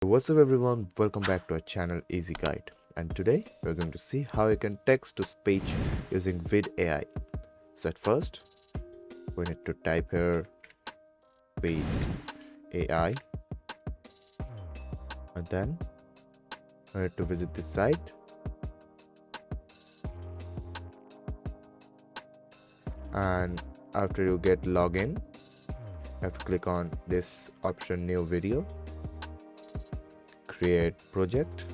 What's up everyone, welcome back to our channel Easy Guide, and today we're going to see how you can text to speech using Veed AI. So at first we need to type here Veed AI, and then we need to visit this site, and after you get login you have to click on this option, new video, create project,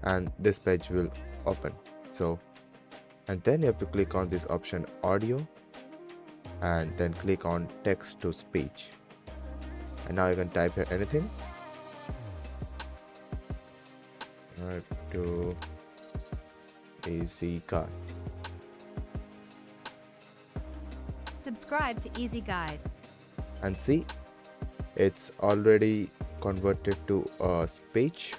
and this page will open. And then you have to click on this option, audio, and then click on text to speech, and now you can type here anything. To Easy Guide. Subscribe to Easy Guide. And see, it's already converted to a speech.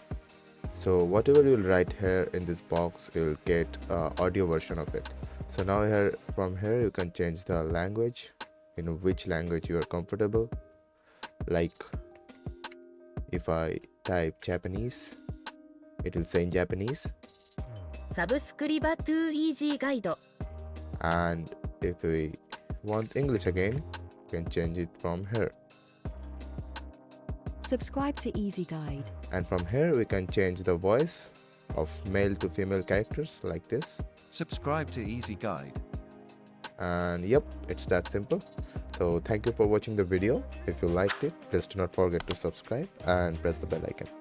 So whatever you'll write here in this box, you'll get audio version of it. So now from here you can change the language, which language you are comfortable. Like if I type Japanese, it will say in Japanese. サブスクリバトゥイージーガイド And if we want English again, you can change it from here. Subscribe to Easy Guide. And from here we can change the voice of male to female characters like this. Subscribe to Easy Guide. And yep, it's that simple. So thank you for watching the video. If you liked it, please do not forget to subscribe and press the bell icon.